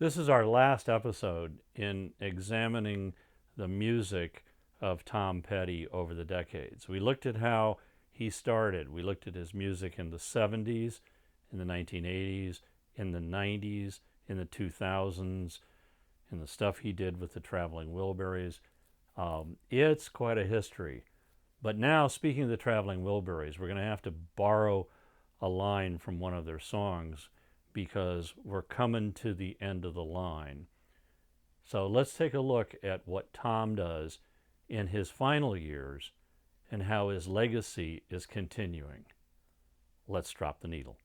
This is our last episode in examining the music of Tom Petty over the decades. We looked at how he started. We looked at his music in the 70s, in the 1980s, in the 90s, in the 2000s, and the stuff he did with the Traveling Wilburys. It's quite a history. But now, speaking of the Traveling Wilburys, we're going to have to borrow a line from one of their songs because we're coming to the end of the line. So let's take a look at what Tom does in his final years and how his legacy is continuing. Let's drop the needle.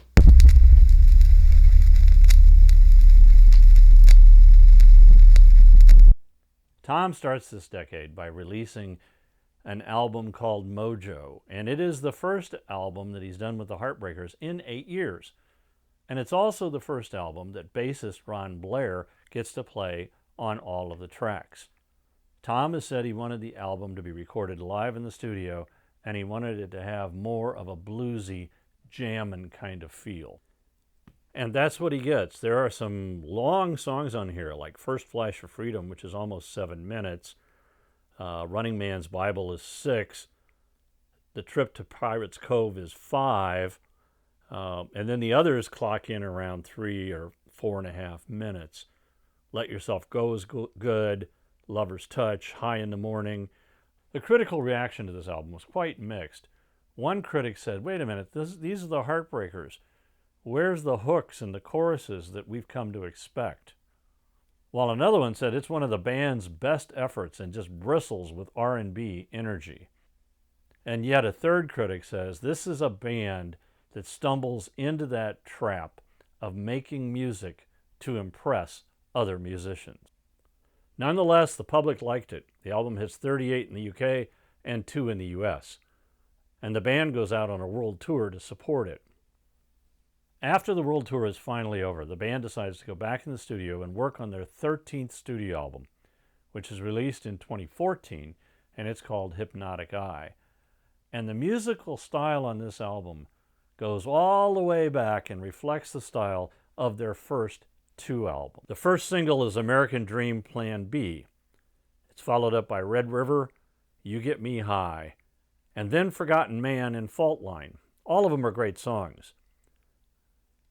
Tom starts this decade by releasing an album called Mojo, and it is the first album that he's done with the Heartbreakers in 8 years. And it's also the first album that bassist Ron Blair gets to play on all of the tracks. Tom has said he wanted the album to be recorded live in the studio, and he wanted it to have more of a bluesy, jammin' kind of feel. And that's what he gets. There are some long songs on here, like First Flash of Freedom, which is almost 7 minutes. Running Man's Bible is 6. The Trip to Pirates Cove is 5. And then the others clock in around 3 or 4.5 minutes. Let Yourself Go is good. Lover's Touch, High in the Morning. The critical reaction to this album was quite mixed. One critic said, wait a minute, these are the Heartbreakers. Where's the hooks and the choruses that we've come to expect? While another one said it's one of the band's best efforts and just bristles with R&B energy. And yet a third critic says this is a band that stumbles into that trap of making music to impress other musicians. Nonetheless, the public liked it. The album hits 38 in the UK and 2 in the US. And the band goes out on a world tour to support it. After the world tour is finally over, the band decides to go back in the studio and work on their 13th studio album, which is released in 2014, and it's called Hypnotic Eye. And the musical style on this album goes all the way back and reflects the style of their first 2 albums. The first single is American Dream Plan B. It's followed up by Red River, You Get Me High, and then Forgotten Man and Fault Line. All of them are great songs.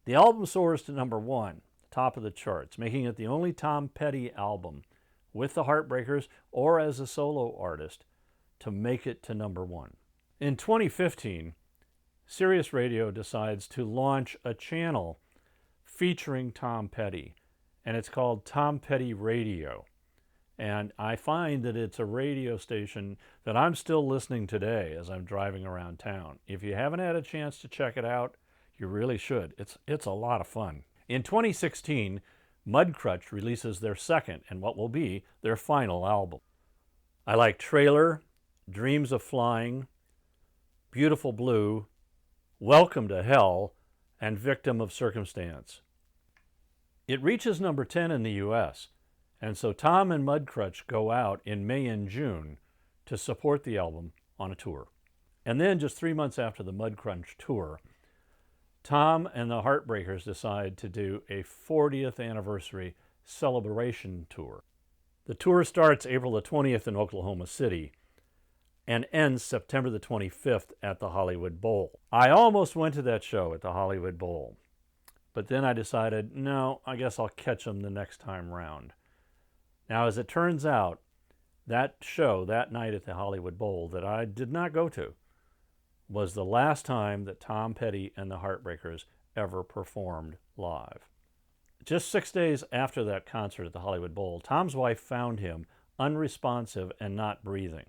The album soars to number 1, top of the charts, making it the only Tom Petty album with the Heartbreakers or as a solo artist to make it to number 1. In 2015, Sirius Radio decides to launch a channel featuring Tom Petty, and it's called Tom Petty Radio. And I find that it's a radio station that I'm still listening today as I'm driving around town. If you haven't had a chance to check it out, you really should. It's a lot of fun. In 2016, Mudcrutch releases their second and what will be their final album. I like Trailer, Dreams of Flying, Beautiful Blue, Welcome to Hell, and Victim of Circumstance. It reaches number 10 in the US, and so Tom and Mudcrutch go out in May and June to support the album on a tour. And then just 3 months after the Mudcrutch tour, Tom and the Heartbreakers decide to do a 40th anniversary celebration tour. The tour starts April the 20th in Oklahoma City and ends September the 25th at the Hollywood Bowl. I almost went to that show at the Hollywood Bowl, but then I decided, no, I guess I'll catch them the next time round. Now, as it turns out, that show that night at the Hollywood Bowl that I did not go to was the last time that Tom Petty and the Heartbreakers ever performed live. Just 6 days after that concert at the Hollywood Bowl, Tom's wife found him unresponsive and not breathing.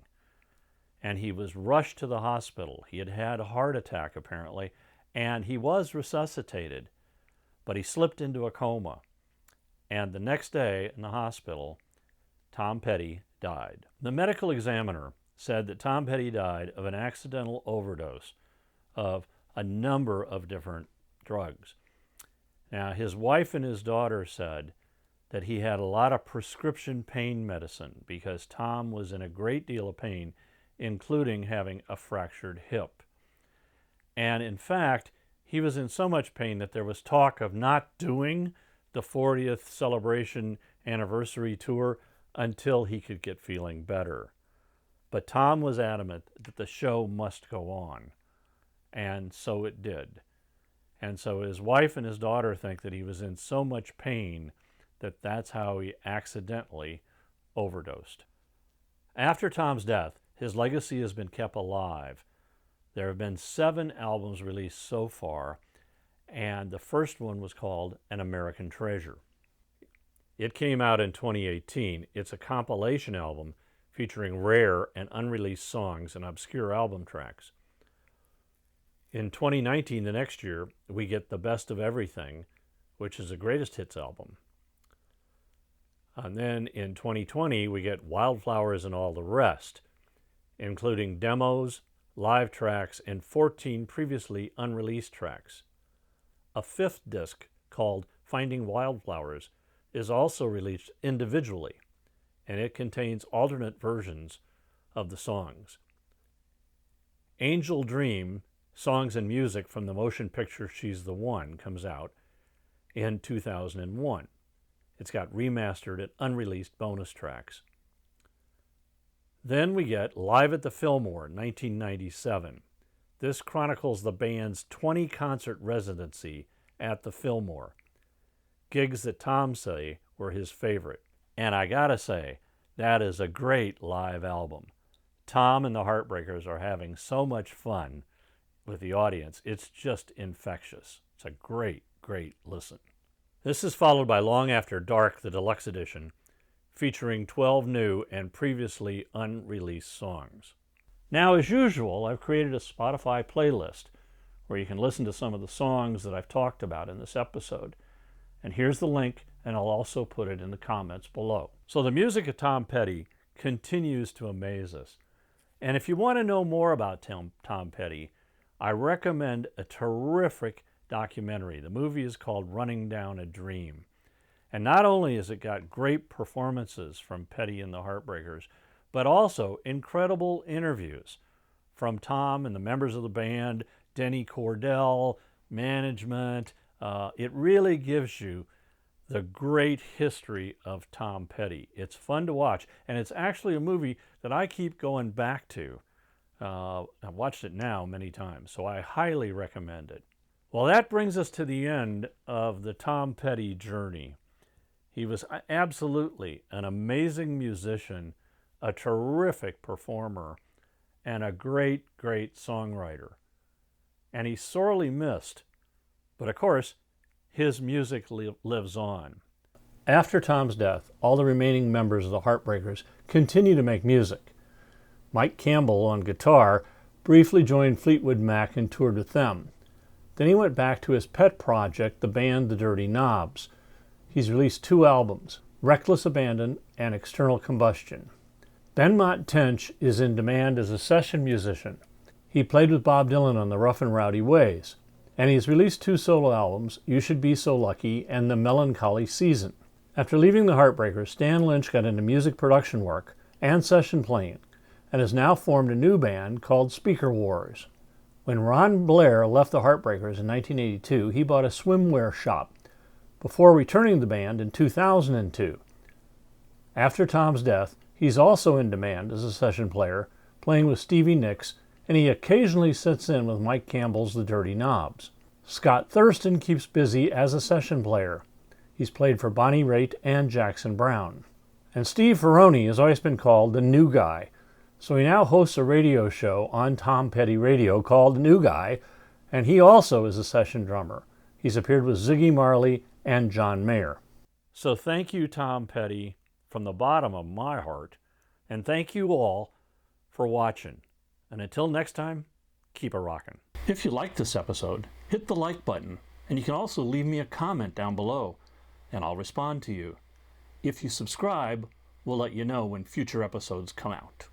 And he was rushed to the hospital. He had had a heart attack, apparently, and he was resuscitated. But he slipped into a coma. And the next day in the hospital, Tom Petty died. The medical examiner said that Tom Petty died of an accidental overdose of a number of different drugs. Now, his wife and his daughter said that he had a lot of prescription pain medicine because Tom was in a great deal of pain, including having a fractured hip. And in fact, he was in so much pain that there was talk of not doing the 40th celebration anniversary tour until he could get feeling better. But Tom was adamant that the show must go on, and so it did. And so his wife and his daughter think that he was in so much pain that that's how he accidentally overdosed. After Tom's death, his legacy has been kept alive. There have been 7 albums released so far, and the first one was called An American Treasure. It came out in 2018. It's a compilation album featuring rare and unreleased songs and obscure album tracks. In 2019, the next year, we get The Best of Everything, which is a greatest hits album. And then in 2020, we get Wildflowers and All the Rest, including demos, live tracks, and 14 previously unreleased tracks. A 5th disc called Finding Wildflowers is also released individually, and it contains alternate versions of the songs. Angel Dream, Songs and Music from the motion picture She's the One, comes out in 2001. It's got remastered and unreleased bonus tracks. Then we get Live at the Fillmore, 1997. This chronicles the band's 20-concert residency at the Fillmore, gigs that Tom say were his favorite. And I gotta say, that is a great live album. Tom and the Heartbreakers are having so much fun with the audience. It's just infectious. It's a great, great listen. This is followed by Long After Dark, the deluxe edition, featuring 12 new and previously unreleased songs. Now, as usual, I've created a Spotify playlist where you can listen to some of the songs that I've talked about in this episode. And here's the link, and I'll also put it in the comments below. So the music of Tom Petty continues to amaze us. And if you want to know more about Tom Petty, I recommend a terrific documentary. The movie is called Running Down a Dream. And not only has it got great performances from Petty and the Heartbreakers, but also incredible interviews from Tom and the members of the band, Denny Cordell, management. It really gives you the great history of Tom Petty. It's fun to watch, and it's actually a movie that I keep going back to. I've watched it now many times, so I highly recommend it. Well, that brings us to the end of the Tom Petty journey. He was absolutely an amazing musician, a terrific performer, and a great, great songwriter. And he's sorely missed. But of course, his music lives on. After Tom's death, all the remaining members of the Heartbreakers continue to make music. Mike Campbell on guitar briefly joined Fleetwood Mac and toured with them. Then he went back to his pet project, the band The Dirty Knobs. He's released 2 albums, Reckless Abandon and External Combustion. Benmont Tench is in demand as a session musician. He played with Bob Dylan on the Rough and Rowdy Ways. And he's released 2 solo albums, You Should Be So Lucky and The Melancholy Season. After leaving the Heartbreakers, Stan Lynch got into music production work and session playing, and has now formed a new band called Speaker Wars. When Ron Blair left the Heartbreakers in 1982, he bought a swimwear shop before returning to the band in 2002. After Tom's death, he's also in demand as a session player, playing with Stevie Nicks, and he occasionally sits in with Mike Campbell's The Dirty Knobs. Scott Thurston keeps busy as a session player. He's played for Bonnie Raitt and Jackson Browne. And Steve Ferrone has always been called the New Guy, so he now hosts a radio show on Tom Petty Radio called New Guy, and he also is a session drummer. He's appeared with Ziggy Marley and John Mayer. So thank you, Tom Petty, from the bottom of my heart, and thank you all for watching. And until next time, keep a rockin'. If you liked this episode, hit the like button, and you can also leave me a comment down below, and I'll respond to you. If you subscribe, we'll let you know when future episodes come out.